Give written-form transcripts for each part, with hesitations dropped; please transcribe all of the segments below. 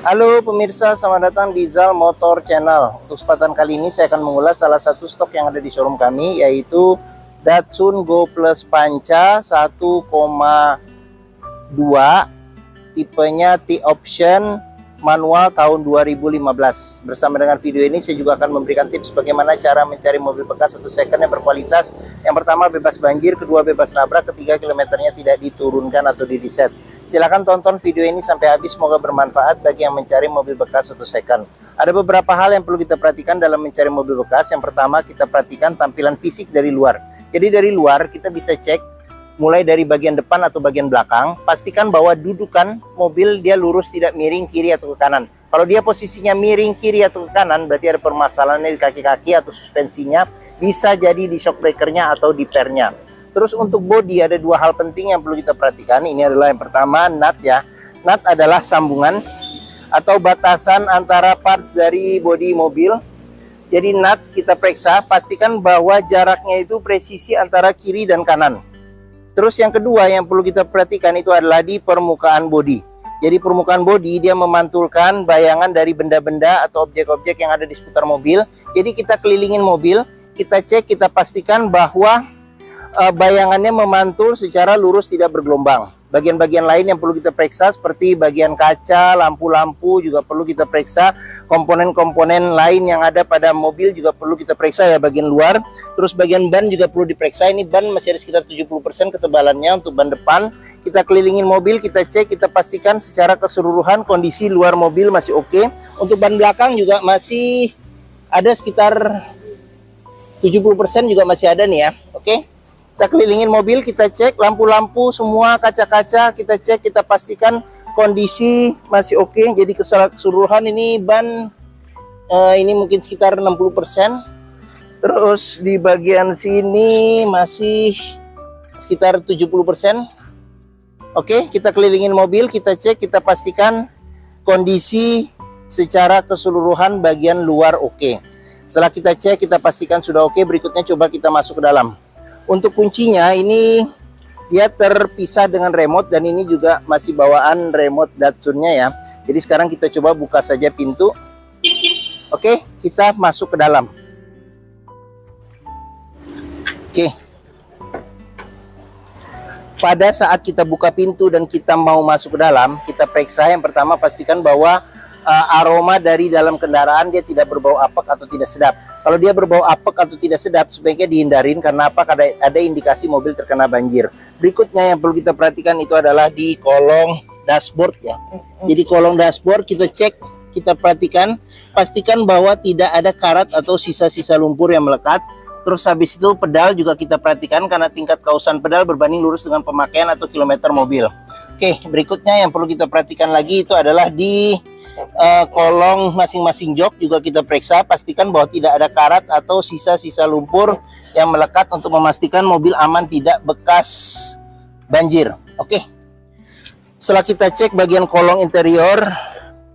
Halo pemirsa, selamat datang di Zal Motor Channel. Untuk kesempatan kali ini saya akan mengulas salah satu stok yang ada di showroom kami, yaitu Datsun Go Plus Panca 1,2 tipenya T-Option manual tahun 2015. Bersama dengan video ini saya juga akan memberikan tips bagaimana cara mencari mobil bekas atau second yang berkualitas. Yang pertama bebas banjir, kedua bebas nabrak, ketiga kilometernya tidak diturunkan atau di-reset. Silahkan tonton video ini sampai habis, semoga bermanfaat bagi yang mencari mobil bekas atau second. Ada beberapa hal yang perlu kita perhatikan dalam mencari mobil bekas. Yang pertama kita perhatikan tampilan fisik dari luar. Jadi dari luar kita bisa cek mulai dari bagian depan atau bagian belakang. Pastikan bahwa dudukan mobil dia lurus, tidak miring kiri atau ke kanan. Kalau dia posisinya miring kiri atau ke kanan, berarti ada permasalahan di kaki-kaki atau suspensinya. Bisa jadi di shock breakernya atau di pernya. Terus untuk bodi ada dua hal penting yang perlu kita perhatikan. Ini adalah yang pertama nut ya. Nut adalah sambungan atau batasan antara parts dari bodi mobil. Jadi nut kita periksa, pastikan bahwa jaraknya itu presisi antara kiri dan kanan. Terus yang kedua yang perlu kita perhatikan itu adalah di permukaan bodi. Jadi permukaan bodi dia memantulkan bayangan dari benda-benda atau objek-objek yang ada di seputar mobil. Jadi kita kelilingin mobil, kita cek, kita pastikan bahwa bayangannya memantul secara lurus, tidak bergelombang. Bagian-bagian lain yang perlu kita periksa seperti bagian kaca, lampu-lampu juga perlu kita periksa. Komponen-komponen lain yang ada pada mobil juga perlu kita periksa ya, bagian luar. Terus bagian ban juga perlu diperiksa. Ini ban masih ada sekitar 70% ketebalannya untuk ban depan. Kita kelilingin mobil, kita cek, kita pastikan secara keseluruhan kondisi luar mobil masih oke. Untuk ban belakang juga masih ada sekitar 70% juga masih ada nih ya. Oke. Kita kelilingin mobil, kita cek lampu-lampu semua, kaca-kaca kita cek, kita pastikan kondisi masih oke. Jadi keseluruhan ini ban ini mungkin sekitar 60%. Terus di bagian sini masih sekitar 70%. Oke, kita kelilingin mobil, kita cek, kita pastikan kondisi secara keseluruhan bagian luar oke. Setelah kita cek, kita pastikan sudah oke, berikutnya coba kita masuk ke dalam. Untuk kuncinya ini dia terpisah dengan remote, dan ini juga masih bawaan remote Datsunnya ya. Jadi sekarang kita coba buka saja pintu. Oke, kita masuk ke dalam. Oke. Pada saat kita buka pintu dan kita mau masuk ke dalam, kita periksa. Yang pertama pastikan bahwa aroma dari dalam kendaraan dia tidak berbau apek atau tidak sedap. Kalau dia berbau apek atau tidak sedap, sebaiknya dihindarin. Karena apa? Karena ada indikasi mobil terkena banjir. Berikutnya yang perlu kita perhatikan itu adalah di kolong dashboard ya. Jadi kolong dashboard kita cek, kita perhatikan, pastikan bahwa tidak ada karat atau sisa-sisa lumpur yang melekat. Terus habis itu pedal juga kita perhatikan, karena tingkat kausan pedal berbanding lurus dengan pemakaian atau kilometer mobil. Oke, berikutnya yang perlu kita perhatikan lagi itu adalah di kolong masing-masing jok juga kita periksa, pastikan bahwa tidak ada karat atau sisa-sisa lumpur yang melekat untuk memastikan mobil aman tidak bekas banjir. Oke. Setelah kita cek bagian kolong interior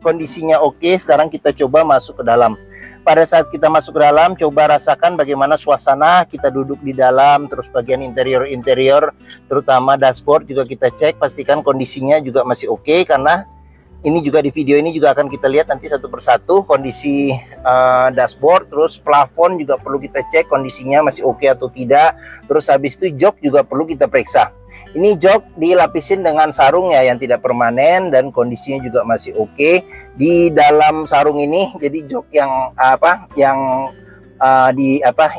kondisinya oke, sekarang kita coba masuk ke dalam. Pada saat kita masuk ke dalam, coba rasakan bagaimana suasana kita duduk di dalam. Terus bagian interior terutama dashboard juga kita cek, pastikan kondisinya juga masih oke. Karena ini juga di video ini juga akan kita lihat nanti satu persatu kondisi dashboard. Terus plafon juga perlu kita cek kondisinya masih oke atau tidak. Terus habis itu jok juga perlu kita periksa. Ini jok dilapisin dengan sarung ya yang tidak permanen, dan kondisinya juga masih oke. Di dalam sarung ini, jadi jok yang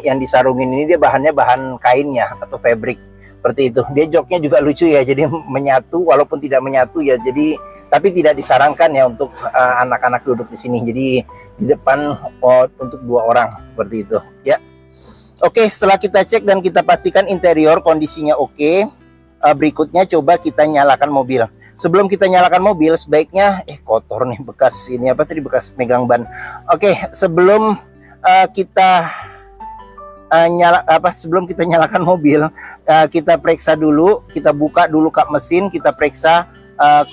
yang disarungin ini dia bahannya bahan kain ya atau fabric seperti itu. Dia joknya juga lucu ya, jadi menyatu walaupun tidak menyatu ya. Jadi tapi tidak disarankan ya untuk anak-anak duduk di sini. Jadi di depan untuk 2 orang seperti itu ya. Oke, setelah kita cek dan kita pastikan interior kondisinya oke, berikutnya coba kita nyalakan mobil. Sebelum kita nyalakan mobil sebaiknya kotor nih, bekas ini apa tadi, bekas megang ban. Oke, sebelum kita sebelum kita nyalakan mobil, kita periksa dulu, kita buka dulu kap mesin, kita periksa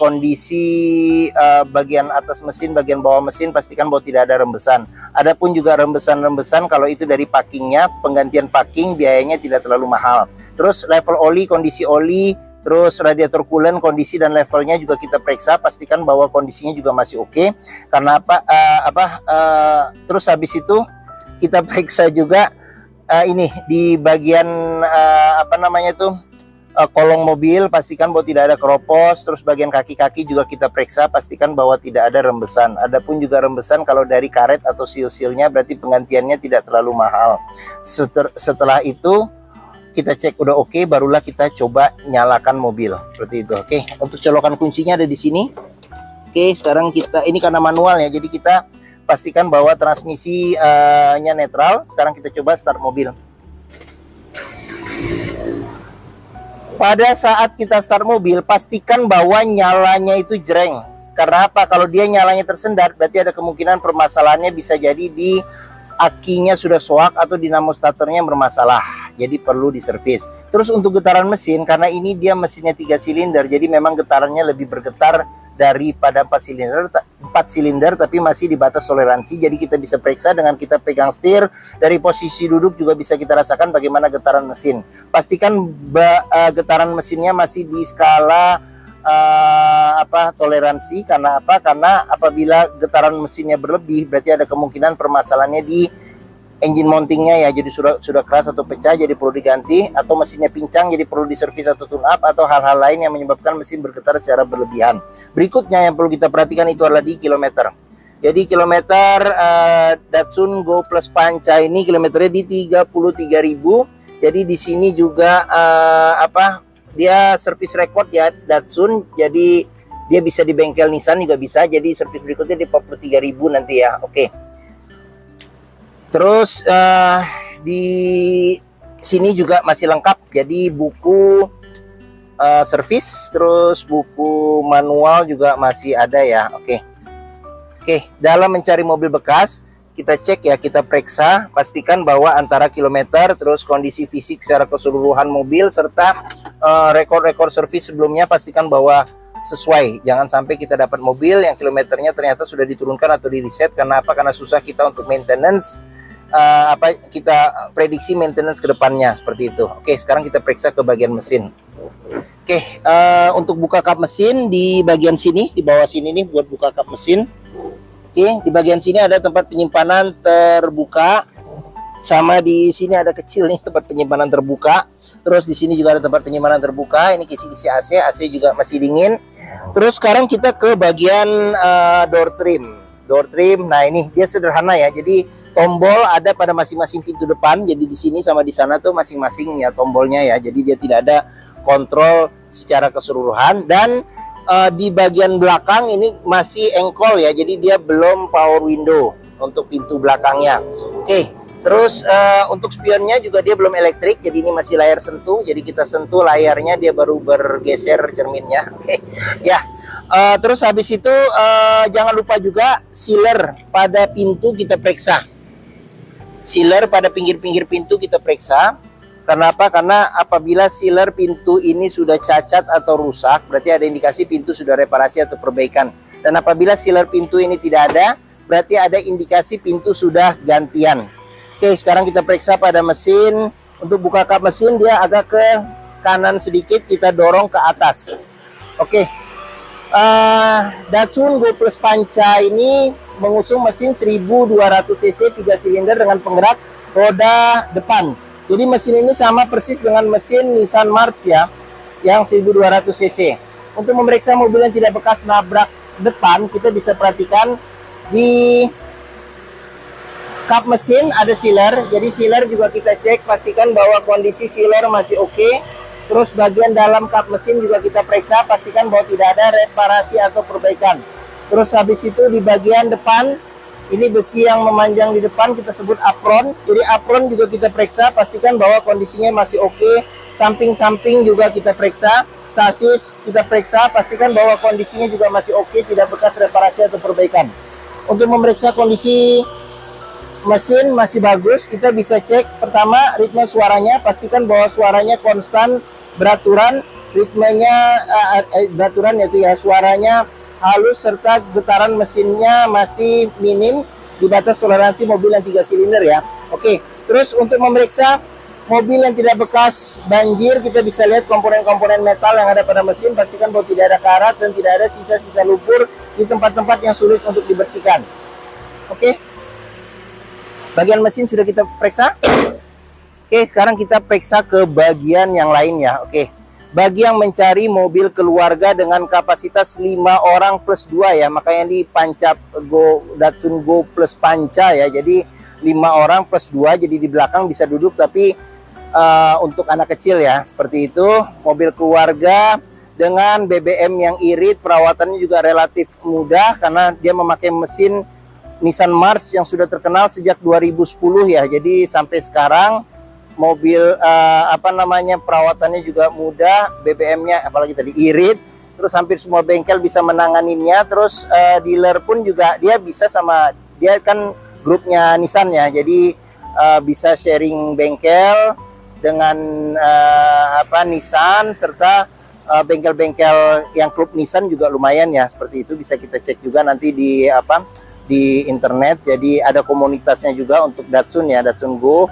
kondisi bagian atas mesin, bagian bawah mesin, pastikan bahwa tidak ada rembesan. Adapun juga rembesan-rembesan, kalau itu dari packingnya, penggantian packing biayanya tidak terlalu mahal. Terus level oli, kondisi oli, Terus radiator coolant kondisi dan levelnya juga kita periksa, pastikan bahwa kondisinya juga masih oke. Karena terus habis itu kita periksa juga ini di bagian kolong mobil, pastikan bahwa tidak ada keropos. Terus bagian kaki-kaki juga kita periksa, pastikan bahwa tidak ada rembesan. Adapun juga rembesan kalau dari karet atau seal-sealnya berarti penggantiannya tidak terlalu mahal. Setelah itu kita cek udah oke, barulah kita coba nyalakan mobil seperti itu. Oke, untuk colokan kuncinya ada di sini. Oke, sekarang ini karena manual ya, jadi kita pastikan bahwa transmisinya netral. Sekarang kita coba start mobil. Pada saat kita start mobil, pastikan bahwa nyalanya itu jreng. Karena apa? Kalau dia nyalanya tersendat, berarti ada kemungkinan permasalahannya bisa jadi di akinya sudah soak atau dinamo starternya bermasalah. Jadi perlu diservis. Terus untuk getaran mesin, karena ini dia mesinnya 3 silinder, jadi memang getarannya lebih bergetar daripada 4 silinder, tapi masih di batas toleransi. Jadi kita bisa periksa dengan kita pegang setir, dari posisi duduk juga bisa kita rasakan bagaimana getaran mesin. Pastikan getaran mesinnya masih di skala toleransi. Karena apa? Karena apabila getaran mesinnya berlebih, berarti ada kemungkinan permasalahannya di engine mountingnya ya, jadi sudah keras atau pecah, jadi perlu diganti, atau mesinnya pincang jadi perlu diservis atau tune up, atau hal-hal lain yang menyebabkan mesin bergetar secara berlebihan. Berikutnya yang perlu kita perhatikan itu adalah di kilometer. Jadi kilometer Datsun Go Plus Panca ini kilometernya di 33.000. Jadi di sini juga dia service record ya Datsun, jadi dia bisa di bengkel Nissan juga bisa. Jadi service berikutnya di 43.000 nanti ya. Oke. Terus di sini juga masih lengkap, jadi buku servis, terus buku manual juga masih ada ya. Oke, dalam mencari mobil bekas kita cek ya, kita periksa, pastikan bahwa antara kilometer, terus kondisi fisik secara keseluruhan mobil, serta rekor-rekor servis sebelumnya, pastikan bahwa sesuai. Jangan sampai kita dapat mobil yang kilometernya ternyata sudah diturunkan atau di reset. Karena apa? Karena susah kita untuk maintenance, kita prediksi maintenance ke depannya seperti itu. Oke, sekarang kita periksa ke bagian mesin. Oke, untuk buka kap mesin di bagian sini, di bawah sini nih buat buka kap mesin. Oke, di bagian sini ada tempat penyimpanan terbuka, sama di sini ada kecil nih tempat penyimpanan terbuka. Terus di sini juga ada tempat penyimpanan terbuka. Ini kisi-kisi AC, AC juga masih dingin. Terus sekarang kita ke bagian door trim. Nah ini dia sederhana ya. Jadi tombol ada pada masing-masing pintu depan. Jadi di sini sama di sana tuh masing-masing ya tombolnya ya. Jadi dia tidak ada kontrol secara keseluruhan. Dan di bagian belakang ini masih engkol ya. Jadi dia belum power window untuk pintu belakangnya. Oke. Terus untuk spionnya juga dia belum elektrik, jadi ini masih layar sentuh. Jadi kita sentuh layarnya dia baru bergeser cerminnya. Oke, ya. Terus habis itu jangan lupa juga sealer pada pintu kita periksa. Sealer pada pinggir-pinggir pintu kita periksa. Karena apa? Karena apabila sealer pintu ini sudah cacat atau rusak, berarti ada indikasi pintu sudah reparasi atau perbaikan. Dan apabila sealer pintu ini tidak ada, berarti ada indikasi pintu sudah gantian. Oke, sekarang kita periksa pada mesin. Untuk buka kap mesin dia agak ke kanan sedikit, kita dorong ke atas. Oke, Datsun Go Plus Panca ini mengusung mesin 1200 cc 3 silinder dengan penggerak roda depan. Jadi mesin ini sama persis dengan mesin Nissan Mars ya, yang 1200 cc. Untuk memeriksa mobil yang tidak bekas nabrak depan, kita bisa perhatikan di kap mesin ada sealer. Jadi sealer juga kita cek, pastikan bahwa kondisi sealer masih oke. Terus bagian dalam kap mesin juga kita periksa, pastikan bahwa tidak ada reparasi atau perbaikan. Terus habis itu di bagian depan, ini besi yang memanjang di depan kita sebut apron. Jadi apron juga kita periksa, pastikan bahwa kondisinya masih oke. Samping-samping juga kita periksa. Sasis kita periksa, pastikan bahwa kondisinya juga masih oke, tidak bekas reparasi atau perbaikan. Untuk memeriksa kondisi mesin masih bagus, kita bisa cek pertama ritme suaranya, pastikan bahwa suaranya konstan, beraturan, ritmenya beraturan, yaitu ya suaranya halus, serta getaran mesinnya masih minim di batas toleransi mobil yang 3 silinder ya. Oke, terus untuk memeriksa mobil yang tidak bekas banjir, kita bisa lihat komponen-komponen metal yang ada pada mesin. Pastikan bahwa tidak ada karat dan tidak ada sisa-sisa lumpur di tempat-tempat yang sulit untuk dibersihkan. Oke, bagian mesin sudah kita periksa. Oke, sekarang kita periksa ke bagian yang lainnya. Oke, bagi yang mencari mobil keluarga dengan kapasitas 5 orang plus 2 ya, makanya di Panca Go, Datsun Go plus Panca ya. Jadi 5 orang plus 2, jadi di belakang bisa duduk, tapi untuk anak kecil ya, seperti itu. Mobil keluarga dengan BBM yang irit, perawatannya juga relatif mudah karena dia memakai mesin Nissan March yang sudah terkenal sejak 2010 ya. Jadi sampai sekarang mobil perawatannya juga mudah, BBM-nya apalagi tadi irit, terus hampir semua bengkel bisa menanganinya. Terus dealer pun juga dia bisa, sama dia kan grupnya Nissan ya, jadi bisa sharing bengkel dengan Nissan, serta bengkel-bengkel yang klub Nissan juga lumayan ya. Seperti itu bisa kita cek juga nanti di internet. Jadi ada komunitasnya juga untuk Datsun ya, Datsun Go.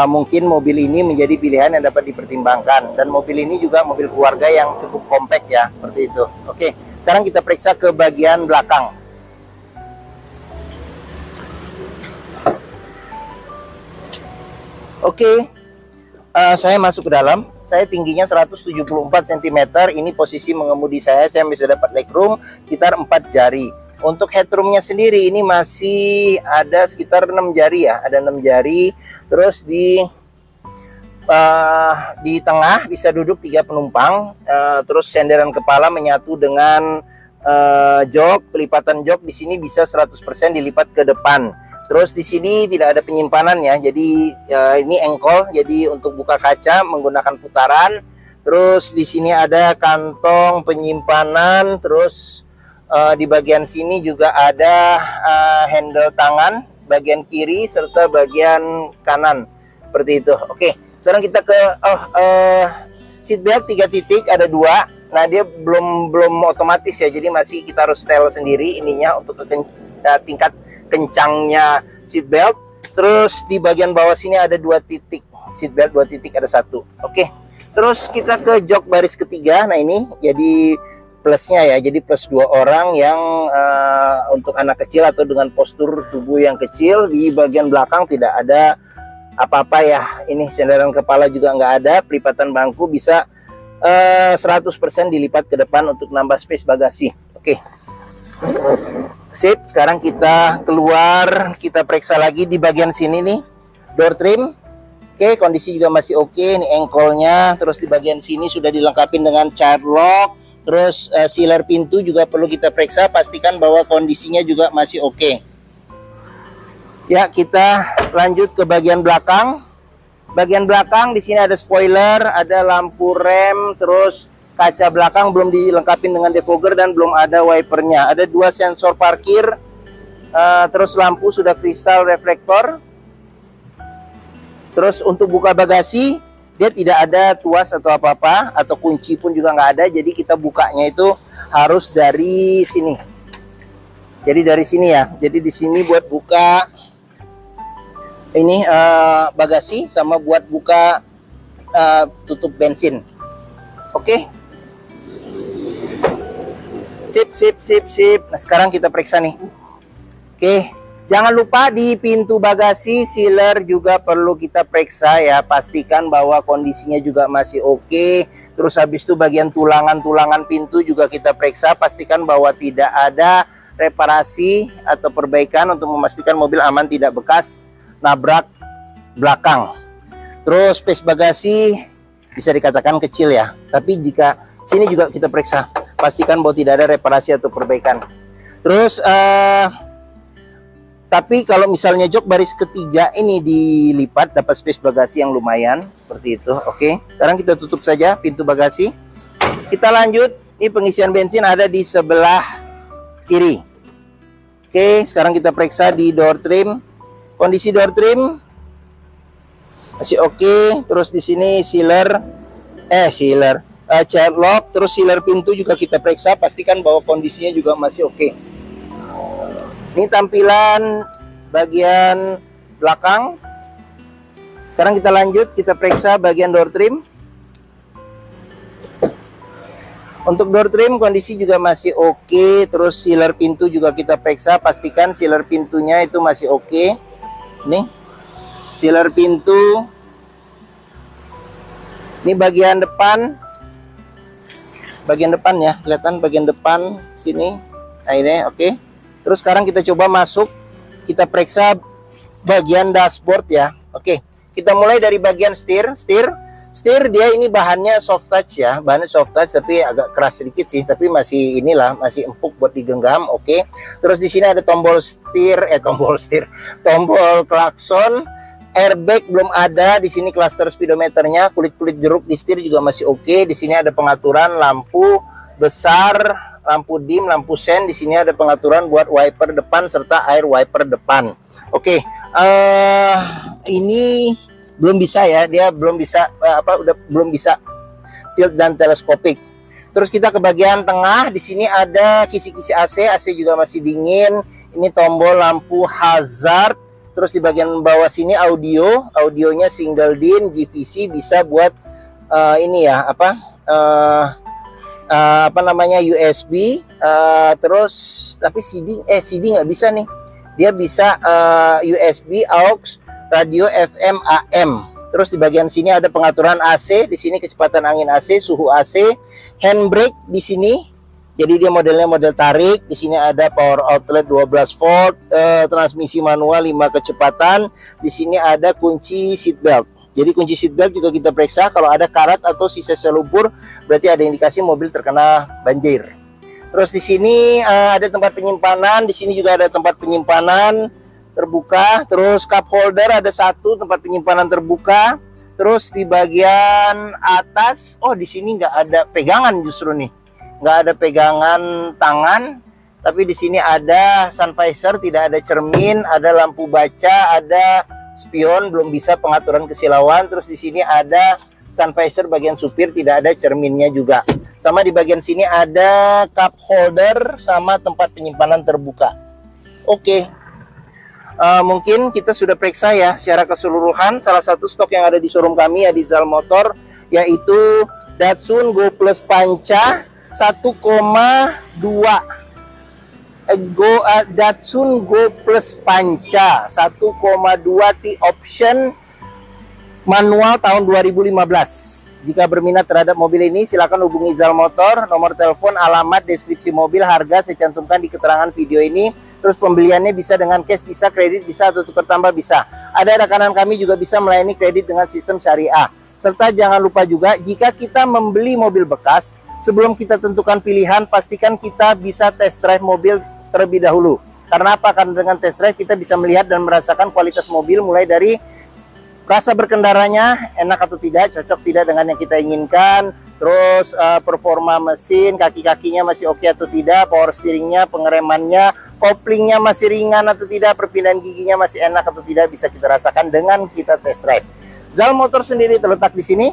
Mungkin mobil ini menjadi pilihan yang dapat dipertimbangkan, dan mobil ini juga mobil keluarga yang cukup compact ya, seperti itu. Oke, sekarang kita periksa ke bagian belakang. Oke, saya masuk ke dalam. Saya tingginya 174 cm. Ini posisi mengemudi saya bisa dapat legroom sekitar 4 jari. Untuk headroomnya sendiri ini masih ada sekitar 6 jari ya, ada 6 jari. Terus di tengah bisa duduk 3 penumpang. Terus senderan kepala menyatu dengan jok, pelipatan jok di sini bisa 100% dilipat ke depan. Terus di sini tidak ada penyimpanan ya, jadi ini engkol, jadi untuk buka kaca menggunakan putaran. Terus di sini ada kantong penyimpanan. Terus di bagian sini juga ada handle tangan bagian kiri serta bagian kanan, seperti itu. Oke, sekarang kita ke seat belt 3 titik, ada 2. Nah, dia belum otomatis ya, jadi masih kita harus setel sendiri ininya untuk tingkat kencangnya seat belt. Terus di bagian bawah sini ada 2 titik seat belt, 2 titik, ada 1. Oke, terus kita ke jok baris ketiga. Nah, ini jadi plusnya ya, jadi plus 2 orang yang untuk anak kecil atau dengan postur tubuh yang kecil. Di bagian belakang tidak ada apa-apa ya, ini senderan kepala juga nggak ada. Pelipatan bangku bisa 100% dilipat ke depan untuk nambah space bagasi. Oke, sip. Sekarang kita keluar, kita periksa lagi di bagian sini nih, door trim. Oke, kondisi juga masih oke. Ini engkolnya. Terus di bagian sini sudah dilengkapi dengan child lock. Terus sealer pintu juga perlu kita periksa, pastikan bahwa kondisinya juga masih oke. Ya, kita lanjut ke bagian belakang. Bagian belakang di sini ada spoiler, ada lampu rem, terus kaca belakang belum dilengkapi dengan defogger dan belum ada wipernya. Ada 2 sensor parkir, terus lampu sudah kristal reflektor. Terus untuk buka bagasi, dia tidak ada tuas atau apa-apa, atau kunci pun juga nggak ada. Jadi kita bukanya itu harus dari sini. Jadi dari sini ya. Jadi di sini buat buka ini bagasi, sama buat buka tutup bensin. Oke. Sip. Nah, sekarang kita periksa nih. Oke. Jangan lupa di pintu bagasi sealer juga perlu kita periksa ya, pastikan bahwa kondisinya juga masih oke. Terus habis itu bagian tulangan pintu juga kita periksa, pastikan bahwa tidak ada reparasi atau perbaikan untuk memastikan mobil aman tidak bekas nabrak belakang. Terus space bagasi bisa dikatakan kecil ya, tapi jika sini juga kita periksa, pastikan bahwa tidak ada reparasi atau perbaikan. Terus tapi kalau misalnya jok baris ketiga ini dilipat, dapat space bagasi yang lumayan seperti itu. Oke, sekarang kita tutup saja pintu bagasi. Kita lanjut. Ini pengisian bensin ada di sebelah kiri. Oke, sekarang kita periksa di door trim. Kondisi door trim masih oke. Terus di sini child lock, terus sealer pintu juga kita periksa, pastikan bahwa kondisinya juga masih oke. Ini tampilan bagian belakang. Sekarang kita lanjut, kita periksa bagian door trim. Untuk door trim kondisi juga masih oke. Terus sealer pintu juga kita periksa, pastikan sealer pintunya itu masih oke. Nih, sealer pintu. Ini bagian depan. Bagian depan ya, kelihatan bagian depan sini. Nah ini oke. Terus sekarang kita coba masuk, kita periksa bagian dashboard ya. Oke, kita mulai dari bagian setir dia ini bahannya soft touch ya, bahannya soft touch tapi agak keras sedikit sih, tapi masih inilah, masih empuk buat digenggam. Oke. Terus di sini ada tombol klakson, airbag belum ada. Di sini cluster speedometernya, kulit-kulit jeruk di setir juga masih oke. Di sini ada pengaturan lampu besar, lampu dim, lampu sen. Di sini ada pengaturan buat wiper depan serta air wiper depan. Oke. Ini belum bisa ya, dia belum bisa belum bisa tilt dan teleskopik. Terus kita ke bagian tengah, di sini ada kisi-kisi AC juga masih dingin. Ini tombol lampu hazard. Terus di bagian bawah sini audionya single din GVC, bisa buat ini ya apa namanya USB. Terus tapi CD nggak bisa nih, dia bisa USB aux radio FM AM. Terus di bagian sini ada pengaturan AC, di sini kecepatan angin AC, suhu AC, handbrake di sini. Jadi dia modelnya model tarik. Di sini ada power outlet 12 volt, transmisi manual 5 kecepatan. Di sini ada kunci seat belt. Jadi kunci seat belt juga kita periksa, kalau ada karat atau sisa selumpur berarti ada indikasi mobil terkena banjir. Terus di sini ada tempat penyimpanan, di sini juga ada tempat penyimpanan terbuka. Terus cup holder ada satu, tempat penyimpanan terbuka. Terus di bagian atas, di sini nggak ada pegangan, justru nih nggak ada pegangan tangan, tapi di sini ada sun visor, tidak ada cermin, ada lampu baca, ada spion, belum bisa pengaturan kesilauan. Terus di sini ada sun visor bagian supir, tidak ada cerminnya juga. Sama di bagian sini ada cup holder sama tempat penyimpanan terbuka. Oke. Mungkin kita sudah periksa ya secara keseluruhan salah satu stok yang ada di showroom kami ya di Zal Motor, yaitu Datsun Go Plus Panca 1,2 Datsun Go Plus Panca 1,2 T option manual tahun 2015. Jika berminat terhadap mobil ini silakan hubungi Zal Motor. Nomor telepon, alamat, deskripsi mobil, harga saya cantumkan di keterangan video ini. Terus pembeliannya bisa dengan cash, bisa kredit, bisa atau tukar tambah, bisa. Ada rekanan kami juga bisa melayani kredit dengan sistem syariah. Serta jangan lupa juga, jika kita membeli mobil bekas, sebelum kita tentukan pilihan, pastikan kita bisa test drive mobil terlebih dahulu. Karena apa? Karena dengan test drive kita bisa melihat dan merasakan kualitas mobil, mulai dari rasa berkendaranya enak atau tidak, cocok tidak dengan yang kita inginkan. Terus performa mesin, kaki-kakinya masih oke atau tidak, power steeringnya, pengeremannya, koplingnya masih ringan atau tidak, perpindahan giginya masih enak atau tidak, bisa kita rasakan dengan kita test drive. Zal Motor sendiri terletak di sini.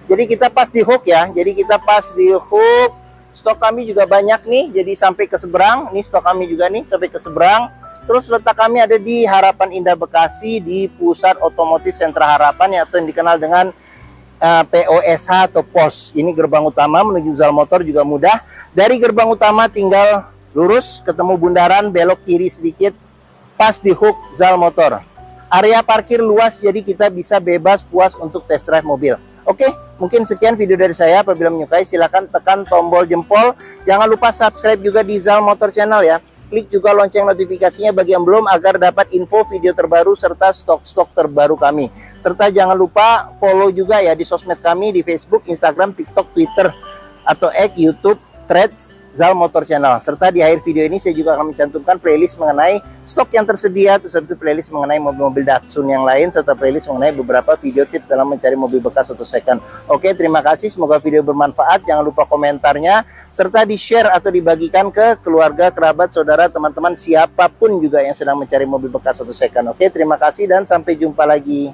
Jadi kita pas di hook ya. Jadi kita pas di hook. Stok kami juga banyak nih. Jadi sampai ke seberang. Ini stok kami juga nih sampai ke seberang. Terus letak kami ada di Harapan Indah Bekasi, di Pusat Otomotif Sentra Harapan, atau yang dikenal dengan POSH atau POS. Ini gerbang utama menuju Zal Motor juga mudah. Dari gerbang utama tinggal lurus ketemu bundaran, belok kiri sedikit, pas di hook Zal Motor. Area parkir luas, jadi kita bisa bebas puas untuk test drive mobil. Oke, mungkin sekian video dari saya. Apabila menyukai silahkan tekan tombol jempol. Jangan lupa subscribe juga di Zal Motor Channel ya. Klik juga lonceng notifikasinya bagi yang belum, agar dapat info video terbaru serta stok-stok terbaru kami. Serta jangan lupa follow juga ya di sosmed kami, di Facebook, Instagram, TikTok, Twitter, atau X, YouTube, Threads, Zal Motor Channel. Serta di akhir video ini saya juga akan mencantumkan playlist mengenai stok yang tersedia, terus itu playlist mengenai mobil-mobil Datsun yang lain, serta playlist mengenai beberapa video tips dalam mencari mobil bekas atau second. Oke, terima kasih, semoga video bermanfaat. Jangan lupa komentarnya, serta di-share atau dibagikan ke keluarga, kerabat, saudara, teman-teman, siapapun juga yang sedang mencari mobil bekas atau second. Oke, terima kasih dan sampai jumpa lagi.